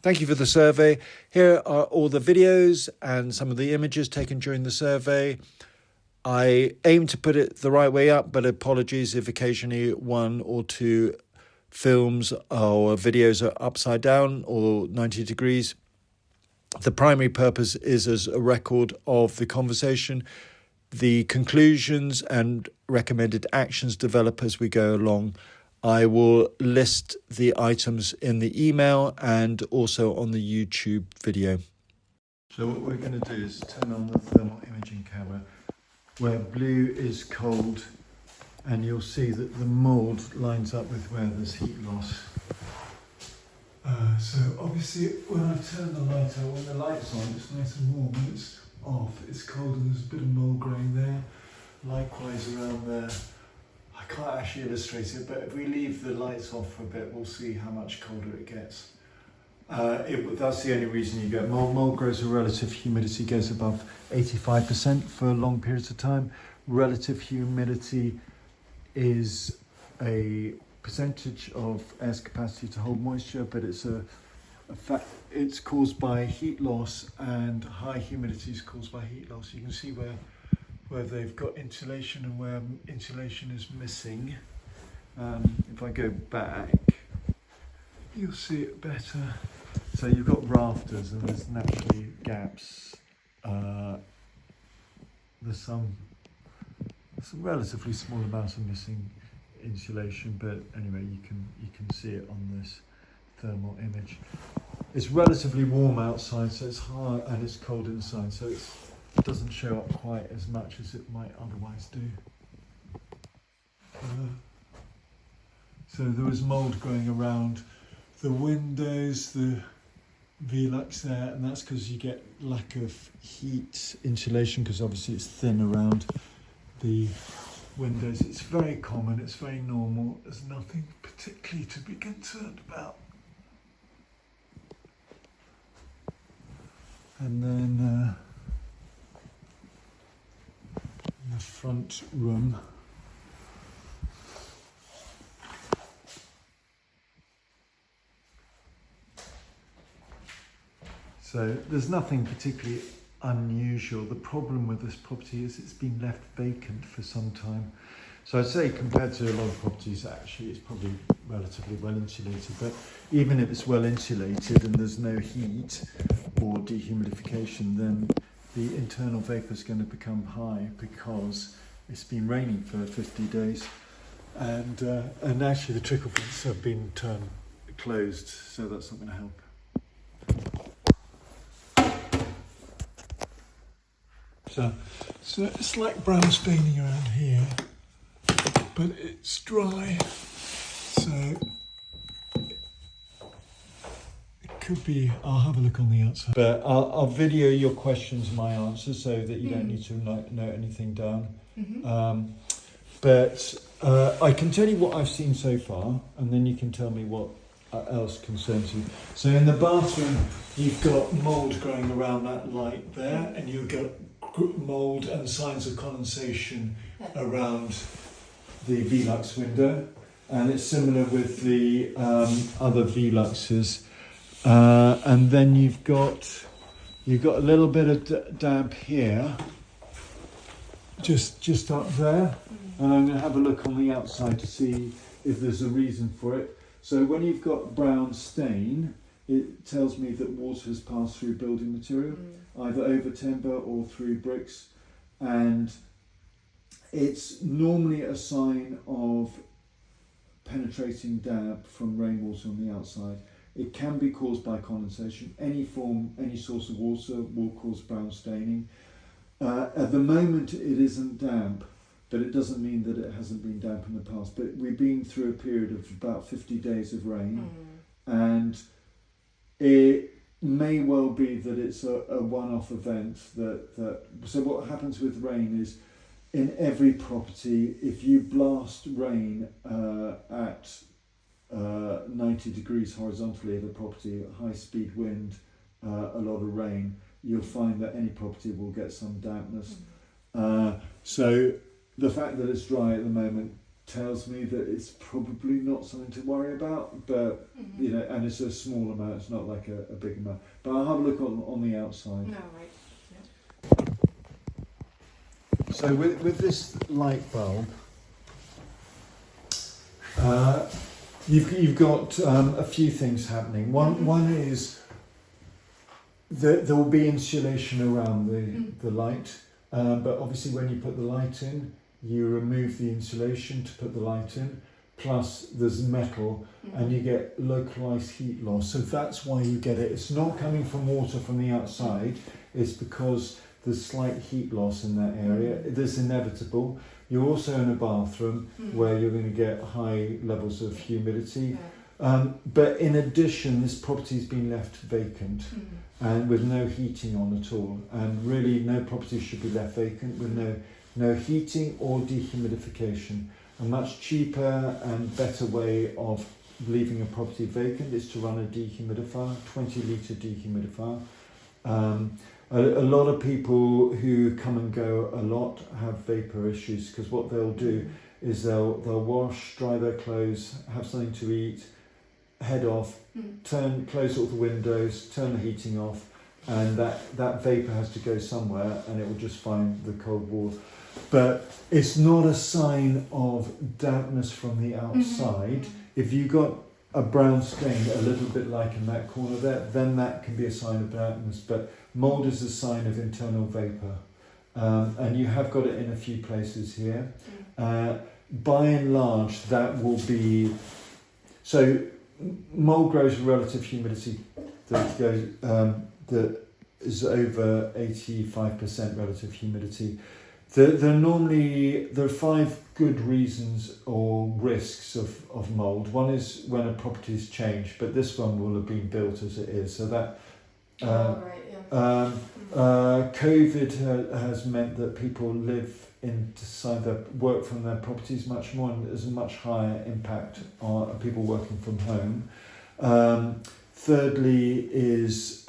Thank you for the survey. Here are all the videos and some of the images taken during the survey. I aim to put it the right way up, but apologies if occasionally one or two films or videos are upside down or 90 degrees. The primary purpose is as a record of the conversation, the conclusions and recommended actions develop as we go along. I will list the items in the email and also on the YouTube video. So what we're going to do is turn on the thermal imaging camera where blue is cold, and you'll see that the mould lines up with where there's heat loss. So obviously when I turn the light on, when the light's on, it's nice and warm. When it's off, it's cold and there's a bit of mould growing there. Likewise around there. I can't actually illustrate it, but if we leave the lights off for a bit, we'll see how much colder it gets. That's the only reason you get mould. Mould grows where relative humidity goes above 85% for long periods of time. Relative humidity is a percentage of air's capacity to hold moisture, but it's a fact. It's caused by heat loss, and high humidity is caused by heat loss. You can see where they've got insulation and where insulation is missing. If I go back, you'll see it better. So you've got rafters and there's naturally gaps. There's some relatively small amounts of missing insulation, but anyway, you can see it on this thermal image. It's relatively warm outside, so it's hard, and it's cold inside, so it doesn't show up quite as much as it might otherwise do. So there was mould growing around the windows, the Velux there, and that's because you get lack of heat insulation, because obviously it's thin around the windows. It's very common, it's very normal, there's nothing particularly to be concerned about. And then in the front room, so there's nothing particularly unusual. The problem with this property is it's been left vacant for some time. So I'd say compared to a lot of properties, actually it's probably relatively well insulated, but even if it's well insulated and there's no heat or dehumidification, then the internal vapor is going to become high because it's been raining for 50 days, and actually the trickle vents have been closed, so that's not going to help. So it's like brown staining around here, but it's dry, so it could be. I'll have a look on the outside, but I'll video your questions and my answers so that you don't need to note anything down. But I can tell you what I've seen so far, and then you can tell me what else concerns you. So in the bathroom, you've got mould growing around that light there, and you've got mould and signs of condensation around the Velux window, and it's similar with the other Veluxes. And then you've got a little bit of damp here, just up there, and I'm going to have a look on the outside to see if there's a reason for it. So when you've got brown stain, it tells me that water has passed through building material, either over timber or through bricks, and it's normally a sign of penetrating damp from rainwater on the outside. It can be caused by condensation. Any source of water will cause brown staining. At the moment it isn't damp, but it doesn't mean that it hasn't been damp in the past. But we've been through a period of about 50 days of rain, and it may well be that it's a one-off event. So what happens with rain is, in every property, if you blast rain at 90 degrees horizontally of a property, high-speed wind, a lot of rain, you'll find that any property will get some dampness. So the fact that it's dry at the moment tells me that it's probably not something to worry about, but you know, and it's a small amount, it's not like a big amount. But I'll have a look on the outside. No, right. So with this light bulb, you've got a few things happening. One is that there will be insulation around the light, but obviously when you put the light in, you remove the insulation to put the light in, plus there's metal, and you get localized heat loss. So that's why you get it. It's not coming from water from the outside, it's because there's slight heat loss in that area. That's inevitable. You're also in a bathroom where you're going to get high levels of humidity. But in addition, this property's been left vacant and with no heating on at all. And really, no property should be left vacant with no heating or dehumidification. A much cheaper and better way of leaving a property vacant is to run a dehumidifier, 20-litre dehumidifier. A lot of people who come and go a lot have vapour issues, because what they'll do is they'll wash, dry their clothes, have something to eat, head off, close all the windows, turn the heating off, and that vapour has to go somewhere, and it will just find the cold wall. But it's not a sign of dampness from the outside. If you got a brown stain a little bit like in that corner there, then that can be a sign of dampness. But mould is a sign of internal vapour, and you have got it in a few places here. By and large, that will be so. Mould grows with relative humidity that is over 85% relative humidity. There are 5 good reasons or risks of mould. One is when a property is changed, but this one will have been built as it is. So that COVID has meant that people live inside their work from their properties much more, and there's a much higher impact on people working from home. Thirdly is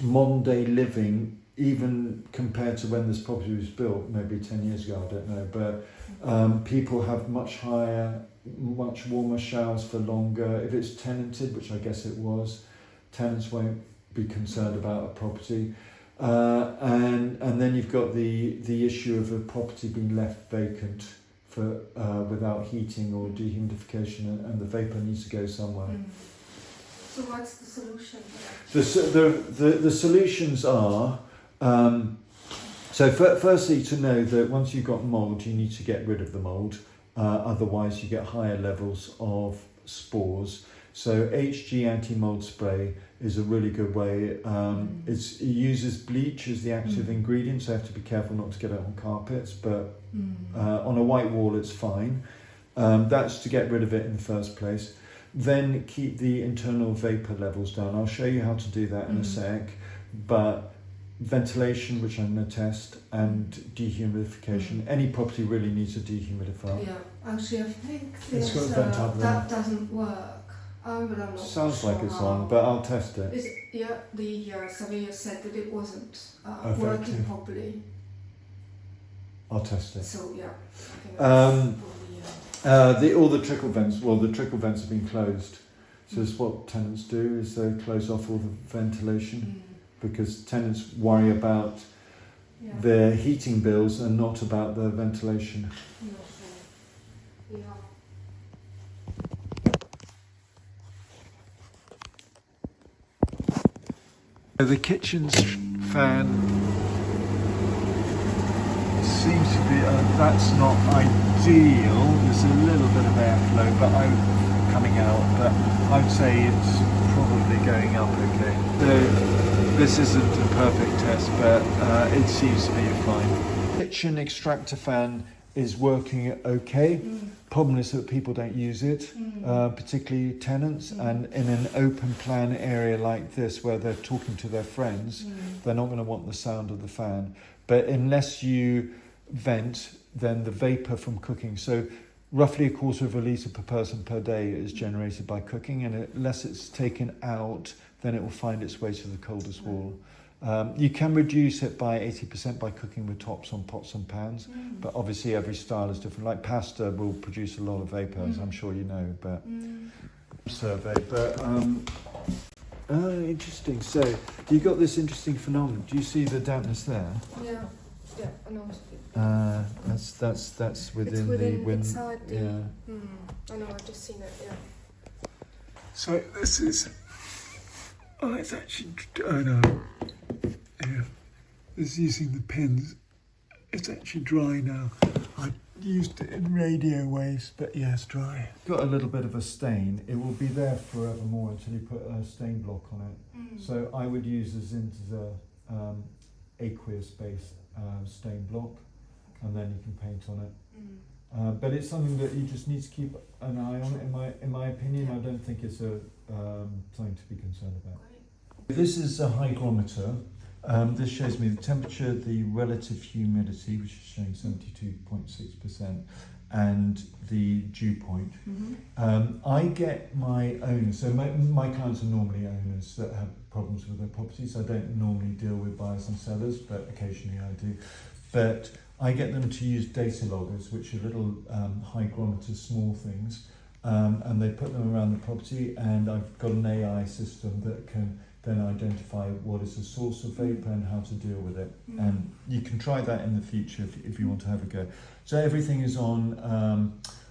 modern day living, even compared to when this property was built, maybe 10 years ago, I don't know, but people have much warmer showers for longer. If it's tenanted, which I guess it was, tenants won't be concerned about a property. And then you've got the issue of a property being left vacant for without heating or dehumidification, and the vapour needs to go somewhere. So what's the solution? The solutions are, so firstly to know that once you've got mould, you need to get rid of the mould, otherwise you get higher levels of spores. So HG anti-mould spray is a really good way. It uses bleach as the active ingredient, so you have to be careful not to get it on carpets, but on a white wall it's fine. That's to get rid of it in the first place. Then keep the internal vapour levels down. I'll show you how to do that in a sec, but ventilation, which I'm going to test, and dehumidification. Any property really needs a dehumidifier. Yeah, actually I think that doesn't work. But I'm not Sounds sure like it's how. on, but I'll test it. The surveyor said that it wasn't Effective. working properly. I'll test it. So yeah, I think that's probably, All the trickle vents, the trickle vents have been closed. So it's what tenants do, is they close off all the ventilation, because tenants worry about their heating bills and not about the ventilation. Yeah. The kitchen's fan seems to be, that's not ideal. There's a little bit of airflow coming out, but I'd say it's probably going up okay. This isn't a perfect test, but it seems to be fine. Kitchen extractor fan is working okay. Problem is that people don't use it, particularly tenants, and in an open plan area like this where they're talking to their friends, they're not going to want the sound of the fan. But unless you vent, then the vapour from cooking, so roughly 1/4 litre per person per day is generated by cooking, and unless it's taken out, then it will find its way to the coldest wall. You can reduce it by 80% by cooking with tops on pots and pans, but obviously every style is different. Like pasta will produce a lot of vapour, as I'm sure you know, but survey. But interesting. So you got this interesting phenomenon. Do you see the dampness there? Yeah, I know. That's within, It's within the wind. inside the, Yeah. I know. I've just seen it. Yeah. So this is. Oh, it's actually. Oh no. Yeah. This is using the pins. It's actually dry now. I used it in radio waves, but yeah, it's dry. Got a little bit of a stain. It will be there forevermore until you put a stain block on it. So I would use a Zinza aqueous-based stain block, and then you can paint on it. But it's something that you just need to keep an eye on. In my opinion, I don't think it's a something to be concerned about. This is a hygrometer. This shows me the temperature, the relative humidity, which is showing 72.6%, and the dew point. I get my owners, so my clients are normally owners that have problems with their properties. I don't normally deal with buyers and sellers, but occasionally I do. But I get them to use data loggers, which are little hygrometers, small things, and they put them around the property, and I've got an AI system that can then identify what is the source of vapour and how to deal with it. And you can try that in the future if you want to have a go. So everything is on,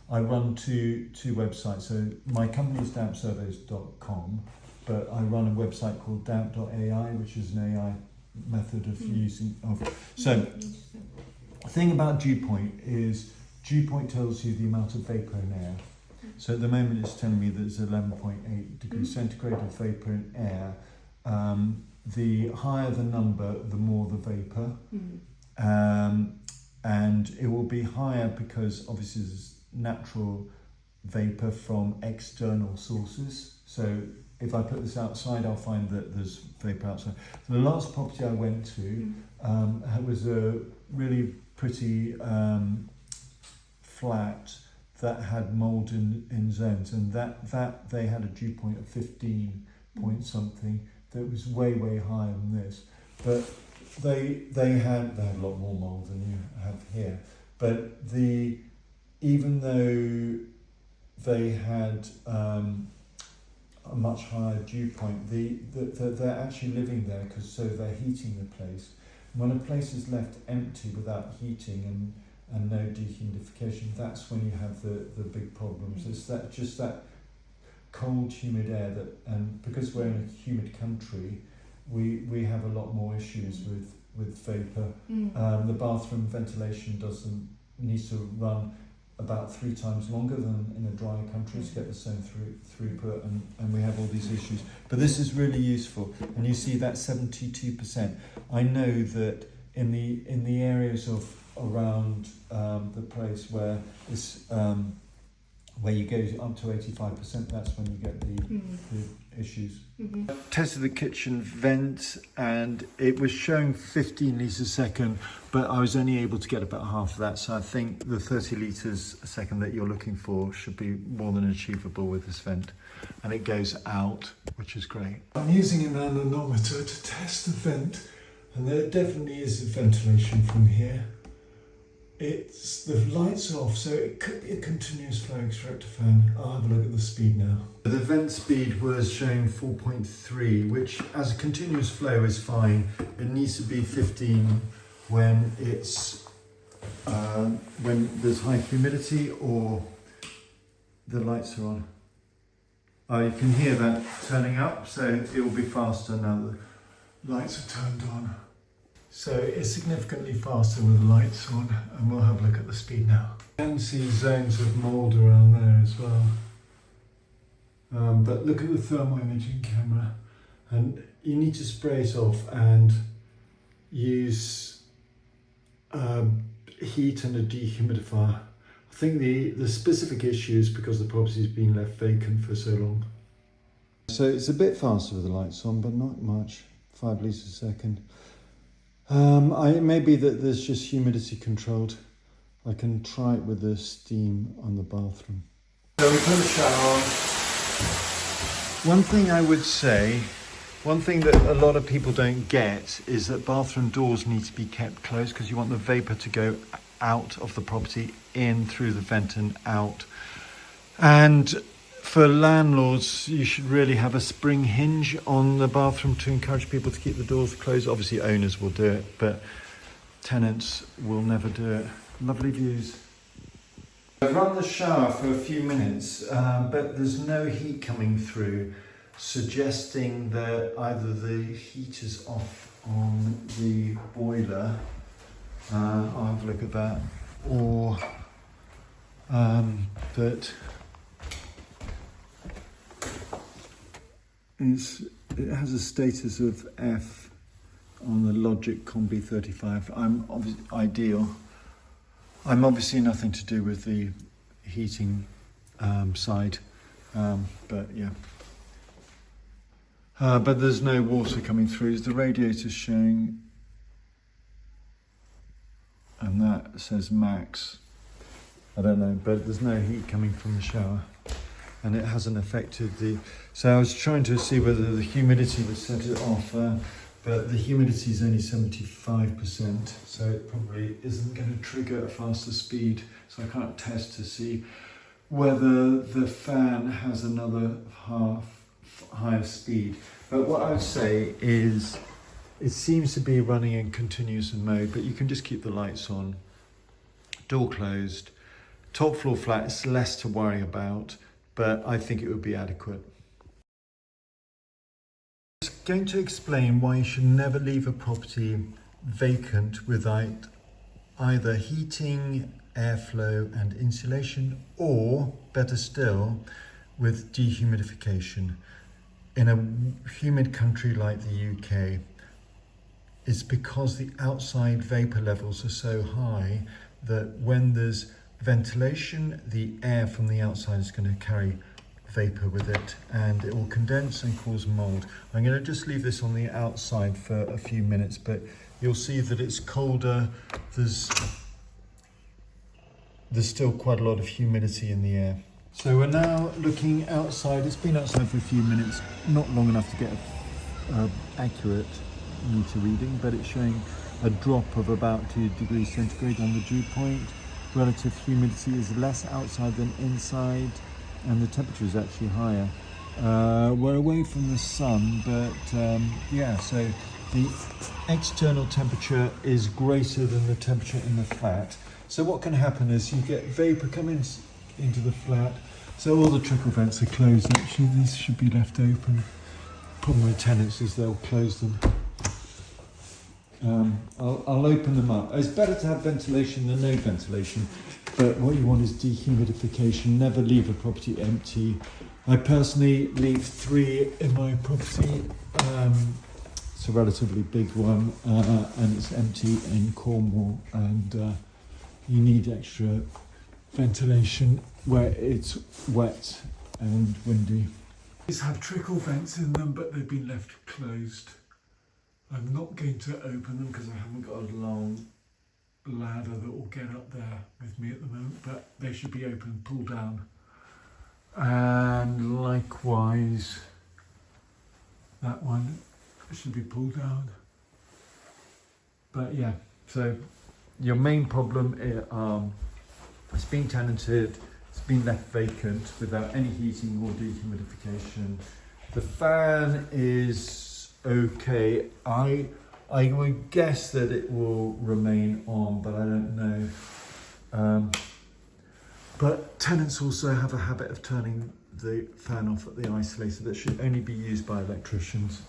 I run two websites. So my company is dampsurveys.com, but I run a website called damp.ai, which is an AI method of using So the thing about dew point is dew point tells you the amount of vapour in air. So at the moment it's telling me there's 11.8 degrees centigrade of vapour in air. The higher the number, the more the vapour. And it will be higher because obviously there's natural vapour from external sources. So if I put this outside, I'll find that there's vapour outside. The last property I went to was a really pretty flat that had mould in zones, and that they had a dew point of 15 point something. That was way higher than this, but they had a lot more mould than you have here. But even though they had a much higher dew point, they're actually living there so they're heating the place. When a place is left empty without heating and no dehumidification, that's when you have the big problems. It's that cold, humid air and because we're in a humid country, we have a lot more issues with vapour. The bathroom ventilation needs to run about 3 times longer than in a drier country to get the same throughput, and we have all these issues. But this is really useful, and you see that 72%. I know that in the areas of around the place where it's where you go up to 85%, that's when you get the issues. Tested the kitchen vent and it was showing 15 litres a second, but I was only able to get about half of that, so I think the 30 litres a second that you're looking for should be more than achievable with this vent. And it goes out, which is great. I'm using an anemometer to test the vent, and there definitely is ventilation from here. The lights off, so it could be a continuous flow extractor fan. I'll have a look at the speed now. The vent speed was showing 4.3, which as a continuous flow is fine. It needs to be 15 when it's when there's high humidity or the lights are on. You can hear that turning up, so it will be faster now the lights are turned on. So it's significantly faster with the lights on, and we'll have a look at the speed now. You can see zones of mould around there as well. But look at the thermal imaging camera, and you need to spray it off and use heat and a dehumidifier. I think the specific issue is because the property's been left vacant for so long. So it's a bit faster with the lights on, but not much, 5 litres a second. It may be that there's just humidity controlled. I can try it with the steam on the bathroom. So we put the shower on. One thing I would say One thing that a lot of people don't get is that bathroom doors need to be kept closed because you want the vapour to go out of the property, in through the vent and out. And for landlords, you should really have a spring hinge on the bathroom to encourage people to keep the doors closed. Obviously owners will do it, but tenants will never do it. Lovely views. I've run the shower for a few minutes, but there's no heat coming through, suggesting that either the heat is off on the boiler, I'll have a look at that, or that it has a status of F on the Logic Combi 35. I'm obviously nothing to do with the heating side, but yeah. But there's no water coming through. The radiator's showing, and that says max. I don't know, but there's no heat coming from the shower, and it hasn't affected the... So I was trying to see whether the humidity would set it off, but the humidity is only 75%, so it probably isn't going to trigger a faster speed. So I can't test to see whether the fan has another higher speed. But what I would say is it seems to be running in continuous mode, but you can just keep the lights on, door closed, top floor flat. It's less to worry about, but I think it would be adequate. I'm going to explain why you should never leave a property vacant without either heating, airflow and insulation, or better still, with dehumidification. In a humid country like the UK, it's because the outside vapour levels are so high that when there's ventilation, the air from the outside is going to carry vapour with it, and it will condense and cause mould. I'm going to just leave this on the outside for a few minutes, but you'll see that it's colder. There's still quite a lot of humidity in the air. So we're now looking outside. It's been outside for a few minutes, not long enough to get an accurate meter reading, but it's showing a drop of about 2 degrees centigrade on the dew point. Relative humidity is less outside than inside, and the temperature is actually higher. We're away from the sun, but yeah, so the external temperature is greater than the temperature in the flat. So what can happen is you get vapour coming into the flat. So all the trickle vents are closed. Actually, these should be left open. Problem with tenants is they'll close them. I'll open them up. It's better to have ventilation than no ventilation, but what you want is dehumidification. Never leave a property empty. I personally leave 3 in my property. It's a relatively big one, and it's empty in Cornwall, and you need extra ventilation where it's wet and windy. These have trickle vents in them, but they've been left closed. I'm not going to open them because I haven't got a long ladder that will get up there with me at the moment, but they should be open, pull down. And likewise, that one should be pulled down. But yeah, so your main problem is it's been tenanted, it's been left vacant without any heating or dehumidification. The fan is okay. I would guess that it will remain on, but I don't know. But tenants also have a habit of turning the fan off at the isolator. That should only be used by electricians,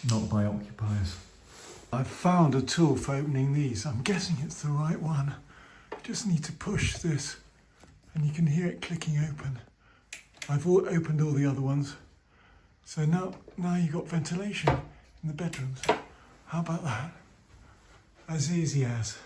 not by occupiers. I've found a tool for opening these. I'm guessing it's the right one. You just need to push this and you can hear it clicking open. I've opened all the other ones. So now you've got ventilation in the bedrooms. How about that? As easy as.